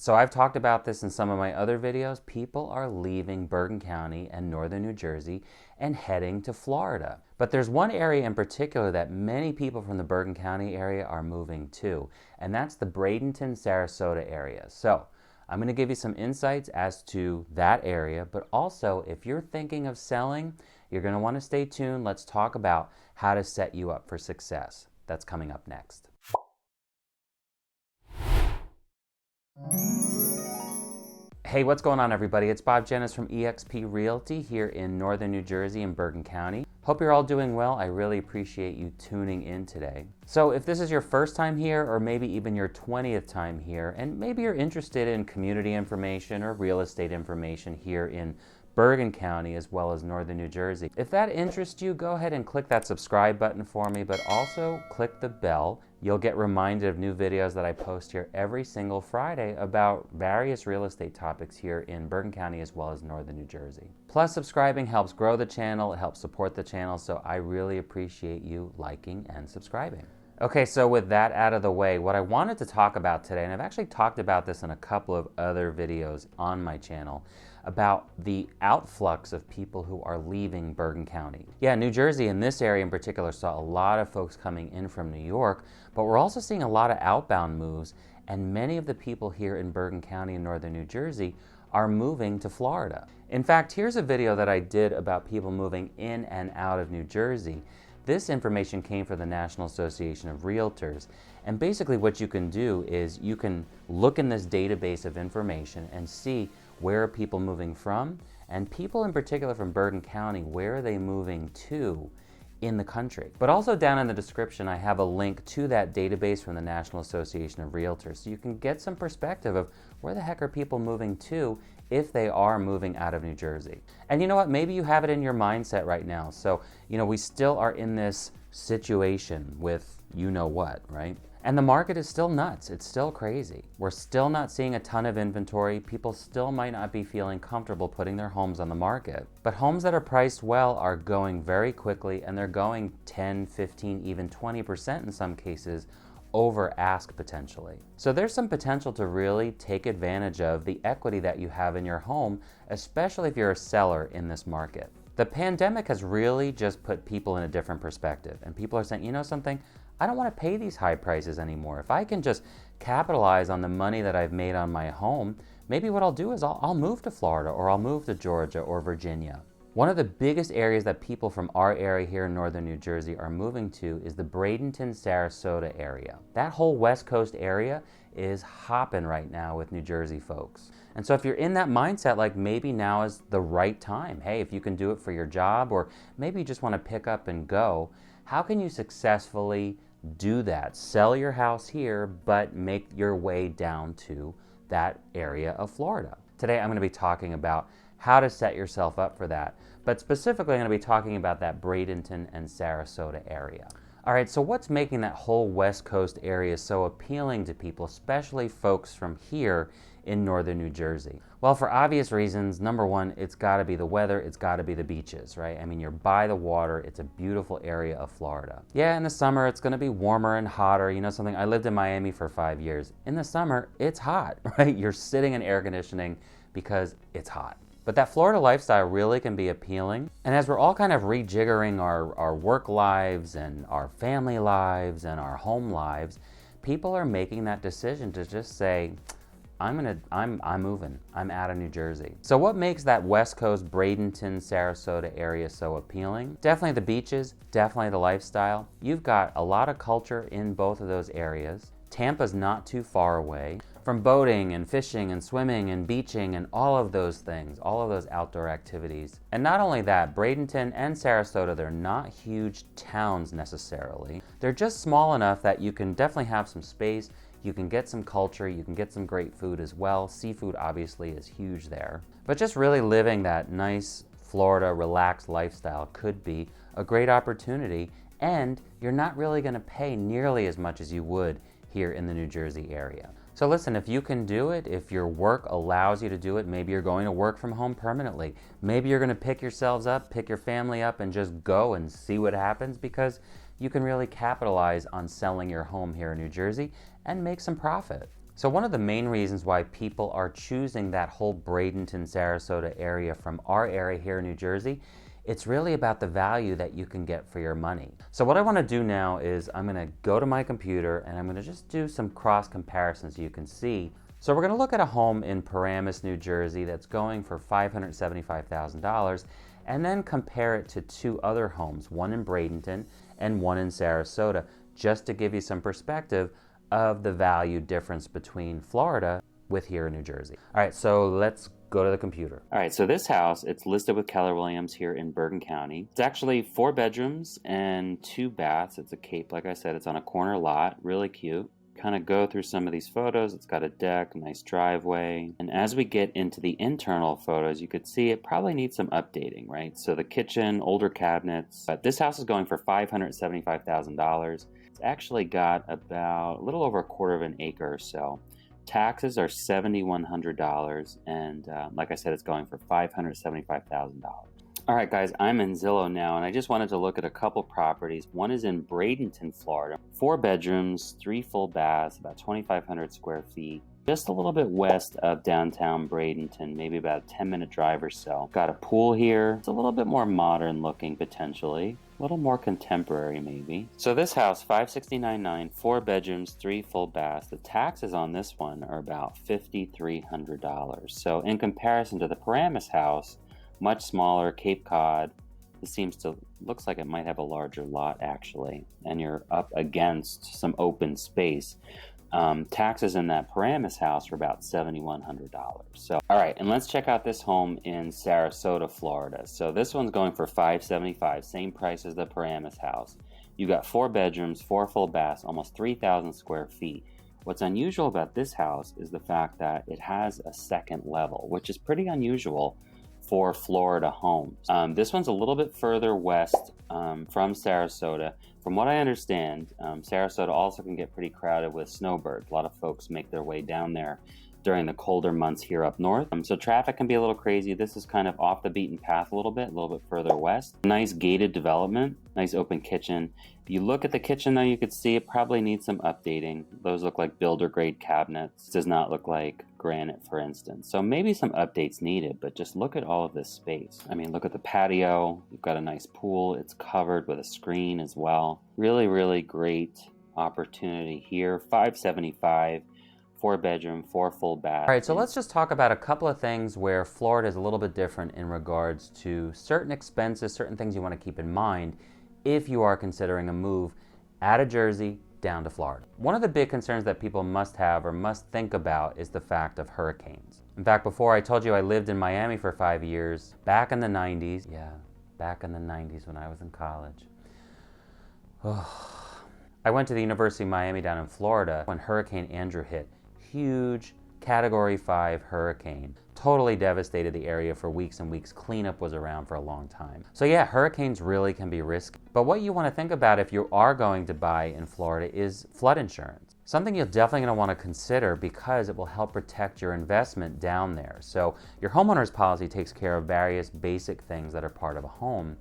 So I've talked about this in some of my other videos. People are leaving Bergen County and northern New Jersey and heading to Florida. But there's one area in particular that many people from the Bergen County area are moving to, and that's the Bradenton, Sarasota area. So I'm going to give you some insights as to that area, but also if you're thinking of selling, you're going to want to stay tuned. Let's talk about how to set you up for success. That's coming up next. Hey, what's going on, everybody? It's Dzienis from eXp Realty here in northern New Jersey in Bergen County. Hope you're all doing well. I really appreciate you tuning in today. So if this is your first time here, or maybe even your 20th time here, and maybe you're interested in community information or real estate information here in Bergen County as well as northern New Jersey. If that interests you, go ahead and click that subscribe button for me, but also click the bell. You'll get reminded of new videos that I post here every single Friday about various real estate topics here in Bergen County as well as northern New Jersey. Plus, subscribing helps grow the channel, it helps support the channel, so I really appreciate you liking and subscribing. Okay, so with that out of the way, what I wanted to talk about today, and I've actually talked about this in a couple of other videos on my channel, about the outflux of people who are leaving Bergen County. Yeah, New Jersey in this area in particular saw a lot of folks coming in from New York, but we're also seeing a lot of outbound moves, and many of the people here in Bergen County in northern New Jersey are moving to Florida. In fact, here's a video that I did about people moving in and out of New Jersey. This information came from the National Association of Realtors, and basically what you can do is you can look in this database of information and see where are people moving from, and people in particular from Bergen County, where are they moving to in the country. But also down in the description I have a link to that database from the National Association of Realtors, so you can get some perspective of where the heck are people moving to if they are moving out of New Jersey. And you know what, maybe you have it in your mindset right now. So, you know, we still are in this situation with you know what, right? And the market is still nuts, it's still crazy. We're still not seeing a ton of inventory. People still might not be feeling comfortable putting their homes on the market. But homes that are priced well are going very quickly, and they're going 10, 15, even 20% in some cases over ask potentially. So there's some potential to really take advantage of the equity that you have in your home, especially if you're a seller in this market. The pandemic has really just put people in a different perspective, and people are saying, you know something, I don't want to pay these high prices anymore. If I can just capitalize on the money that I've made on my home, maybe what I'll do is I'll move to Florida, or I'll move to Georgia or Virginia. One of the biggest areas that people from our area here in northern New Jersey are moving to is the Bradenton, Sarasota area. That whole West Coast area is hopping right now with New Jersey folks. And so if you're in that mindset, like maybe now is the right time. Hey, if you can do it for your job, or maybe you just want to pick up and go, how can you successfully do that? Sell your house here, but make your way down to that area of Florida. Today, I'm going to be talking about how to set yourself up for that. But specifically, I'm going to be talking about that Bradenton and Sarasota area. All right, so what's making that whole West Coast area so appealing to people, especially folks from here in northern New Jersey? Well, for obvious reasons. Number one, it's got to be the weather, it's got to be the beaches, right? I mean, you're by the water, it's a beautiful area of Florida. Yeah, in the summer, it's going to be warmer and hotter. You know something, I lived in Miami for 5 years. In the summer, it's hot, right? You're sitting in air conditioning because it's hot. But that Florida lifestyle really can be appealing. And as we're all kind of rejiggering our work lives and our family lives and our home lives, people are making that decision to just say, I'm moving, I'm out of New Jersey. So what makes that West Coast, Bradenton, Sarasota area so appealing? Definitely the beaches, definitely the lifestyle. You've got a lot of culture in both of those areas. Tampa's not too far away. From boating and fishing and swimming and beaching and all of those things, all of those outdoor activities. And not only that, Bradenton and Sarasota, they're not huge towns necessarily. They're just small enough that you can definitely have some space, you can get some culture, you can get some great food as well. Seafood obviously is huge there. But just really living that nice Florida relaxed lifestyle could be a great opportunity, and you're not really going to pay nearly as much as you would here in the New Jersey area. So listen, if you can do it, if your work allows you to do it, maybe you're going to work from home permanently. Maybe you're going to pick yourselves up, pick your family up, and just go and see what happens, because you can really capitalize on selling your home here in New Jersey and make some profit. So one of the main reasons why people are choosing that whole Bradenton, Sarasota area from our area here in New Jersey, it's really about the value that you can get for your money. So what I want to do now is I'm going to go to my computer and I'm going to just do some cross comparisons so you can see. So we're going to look at a home in Paramus, New Jersey that's going for $575,000 and then compare it to two other homes, one in Bradenton and one in Sarasota, just to give you some perspective of the value difference between Florida with here in New Jersey. All right, so let's go to the computer. All right, so this house, it's listed with Keller Williams here in Bergen County. It's actually 4 bedrooms and 2 baths. It's a cape, like I said, it's on a corner lot, really cute. Kind of go through some of these photos. It's got a deck, nice driveway. And as we get into the internal photos, you could see it probably needs some updating, right? So the kitchen, older cabinets. But this house is going for $575,000. It's actually got about a little over a quarter of an acre or so. Taxes are $7,100, and like I said, it's going for $575,000. All right, guys, I'm in Zillow now, and I just wanted to look at a couple properties. One is in Bradenton, Florida. 4 bedrooms, 3 full baths, about 2,500 square feet. Just a little bit west of downtown Bradenton, maybe about a 10-minute drive or so. Got a pool here. It's a little bit more modern looking, potentially. A little more contemporary, maybe. So this house, $569,900, 4 bedrooms, 3 full baths. The taxes on this one are about $5,300. So in comparison to the Paramus house, much smaller, Cape Cod. This looks like it might have a larger lot actually, and you're up against some open space. Taxes in that Paramus house are about $7,100. So, all right, and let's check out this home in Sarasota, Florida. So this one's going for $575,000, same price as the Paramus house. You got 4 bedrooms, 4 full baths, almost 3,000 square feet. What's unusual about this house is the fact that it has a second level, which is pretty unusual for Florida homes. This one's a little bit further west from Sarasota. From what I understand, Sarasota also can get pretty crowded with snowbirds. A lot of folks make their way down there during the colder months here up north. So traffic can be a little crazy. This is kind of off the beaten path a little bit further west. Nice gated development, nice open kitchen. If you look at the kitchen though, you could see it probably needs some updating. Those look like builder grade cabinets. It does not look like granite, for instance. So maybe some updates needed, but just look at all of this space. I mean, look at the patio. You've got a nice pool. It's covered with a screen as well. Really, really great opportunity here. $575,000. 4 bedroom, 4 full bath. All right, so let's just talk about a couple of things where Florida is a little bit different in regards to certain expenses, certain things you want to keep in mind if you are considering a move out of Jersey down to Florida. One of the big concerns that people must have or must think about is the fact of hurricanes. In fact, before I told you I lived in Miami for 5 years, back in the 90s, back in the 90s when I was in college. I went to the University of Miami down in Florida when Hurricane Andrew hit. Huge Category 5 hurricane. Totally devastated the area for weeks and weeks. Cleanup was around for a long time. So yeah, hurricanes really can be risky. But what you want to think about if you are going to buy in Florida is flood insurance. Something you're definitely going to want to consider because it will help protect your investment down there. So your homeowner's policy takes care of various basic things that are part of a home.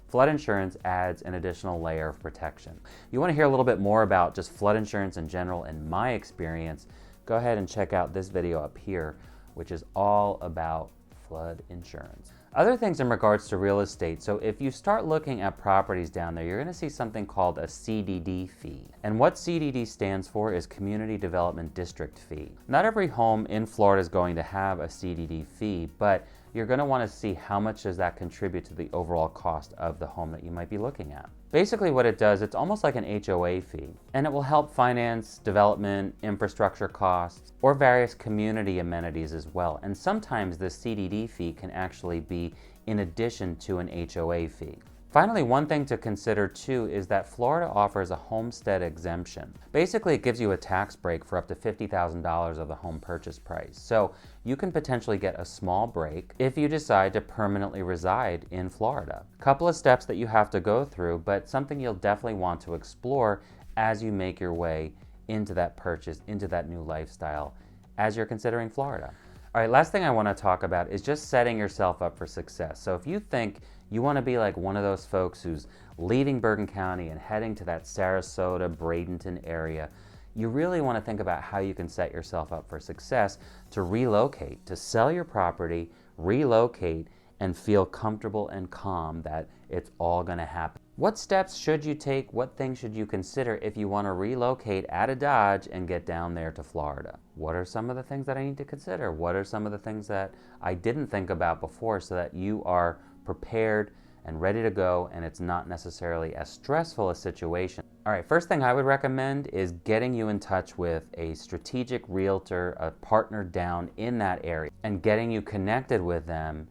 Flood insurance adds an additional layer of protection. You want to hear a little bit more about just flood insurance in general and my experience, go ahead and check out this video up here, which is all about flood insurance. Other things in regards to real estate, so if you start looking at properties down there, you're going to see something called a CDD fee. And what CDD stands for is Community Development District Fee. Not every home in Florida is going to have a CDD fee, but you're going to want to see how much does that contribute to the overall cost of the home that you might be looking at. Basically what it does, it's almost like an HOA fee, and it will help finance development, infrastructure costs, or various community amenities as well. And sometimes the CDD fee can actually be in addition to an HOA fee. Finally, one thing to consider too is that Florida offers a homestead exemption. Basically, it gives you a tax break for up to $50,000 of the home purchase price. So you can potentially get a small break if you decide to permanently reside in Florida. A couple of steps that you have to go through, but something you'll definitely want to explore as you make your way into that purchase, into that new lifestyle as you're considering Florida. All right, last thing I want to talk about is just setting yourself up for success. So if you think you want to be like one of those folks who's leaving Bergen County and heading to that Sarasota, Bradenton area, you really want to think about how you can set yourself up for success to relocate, to sell your property, relocate, and feel comfortable and calm that it's all going to happen. What steps should you take? What things should you consider if you want to relocate out of Dodge and get down there to Florida? What are some of the things that I need to consider? What are some of the things that I didn't think about before so that you are prepared and ready to go and it's not necessarily as stressful a situation? All right, first thing I would recommend is getting you in touch with a strategic realtor, a partner down in that area, and getting you connected with them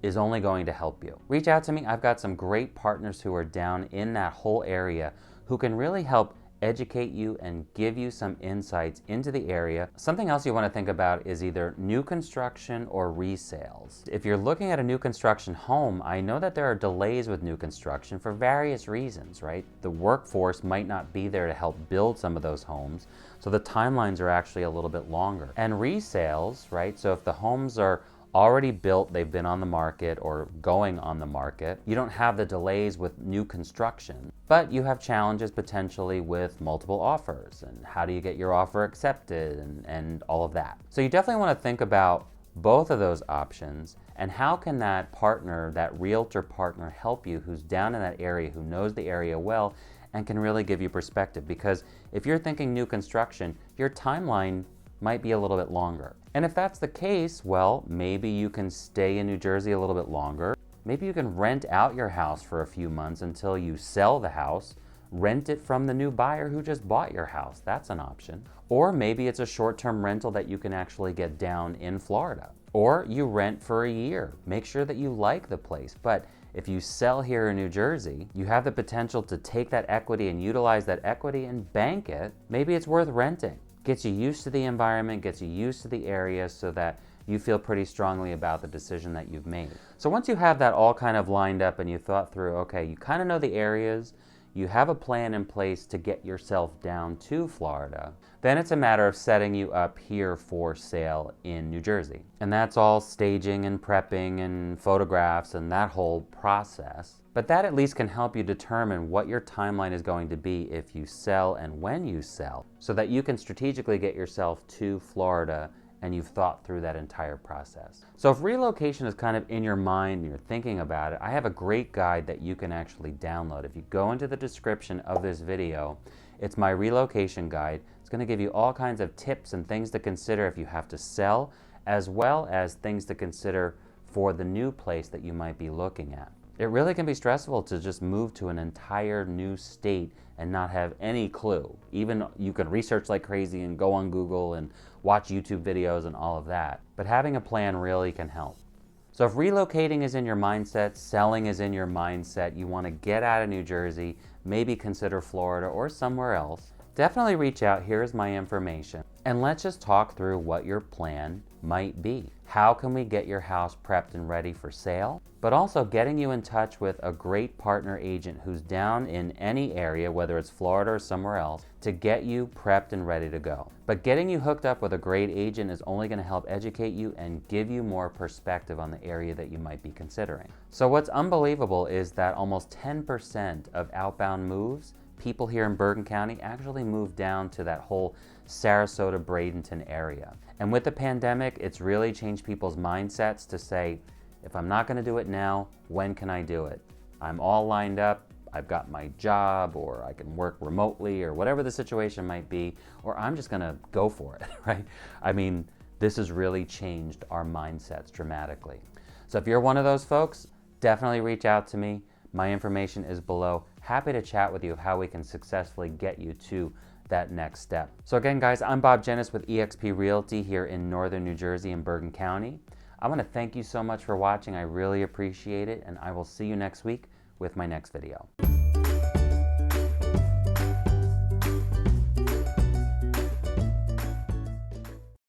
is only going to help you. Reach out to me. I've got some great partners who are down in that whole area who can really help educate you and give you some insights into the area. Something else you want to think about is either new construction or resales. If you're looking at a new construction home, I know that there are delays with new construction for various reasons, right? The workforce might not be there to help build some of those homes, so the timelines are actually a little bit longer. And resales, right? So if the homes are already built, they've been on the market or going on the market, you don't have the delays with new construction, but you have challenges potentially with multiple offers and how do you get your offer accepted and all of that. So you definitely want to think about both of those options and how can that partner, that realtor partner, help you who's down in that area, who knows the area well and can really give you perspective. Because if you're thinking new construction, your timeline might be a little bit longer. And if that's the case, well, maybe you can stay in New Jersey a little bit longer. Maybe you can rent out your house for a few months until you sell the house, rent it from the new buyer who just bought your house. That's an option. Or maybe it's a short-term rental that you can actually get down in Florida. Or you rent for a year. Make sure that you like the place. But if you sell here in New Jersey, you have the potential to take that equity and utilize that equity and bank it. Maybe it's worth renting. Gets you used to the environment, gets you used to the area so that you feel pretty strongly about the decision that you've made. So once you have that all kind of lined up and you thought through, okay, you kind of know the areas, you have a plan in place to get yourself down to Florida, then it's a matter of setting you up here for sale in New Jersey. And that's all staging and prepping and photographs and that whole process. But that at least can help you determine what your timeline is going to be if you sell and when you sell, so that you can strategically get yourself to Florida and you've thought through that entire process. So if relocation is kind of in your mind and you're thinking about it, I have a great guide that you can actually download. If you go into the description of this video, it's my relocation guide. It's going to give you all kinds of tips and things to consider if you have to sell, as well as things to consider for the new place that you might be looking at. It really can be stressful to just move to an entire new state and not have any clue. Even you can research like crazy and go on Google and watch YouTube videos and all of that. But having a plan really can help. So if relocating is in your mindset, selling is in your mindset, you want to get out of New Jersey, maybe consider Florida or somewhere else, definitely reach out. Here's my information. And let's just talk through what your plan might be. How can we get your house prepped and ready for sale? But also getting you in touch with a great partner agent who's down in any area, whether it's Florida or somewhere else, to get you prepped and ready to go. But getting you hooked up with a great agent is only going to help educate you and give you more perspective on the area that you might be considering. So what's unbelievable is that almost 10% of outbound moves, people here in Bergen County actually move down to that whole Sarasota, Bradenton area. And with the pandemic, it's really changed people's mindsets to say, if I'm not gonna do it now, when can I do it? I'm all lined up, I've got my job, or I can work remotely, or whatever the situation might be, or I'm just gonna go for it, right? I mean, this has really changed our mindsets dramatically. So if you're one of those folks, definitely reach out to me. My information is below. Happy to chat with you of how we can successfully get you to that next step. So again, guys, I'm Bob Dzienis with eXp Realty here in Northern New Jersey in Bergen County. I want to thank you so much for watching. I really appreciate it, and I will see you next week with my next video.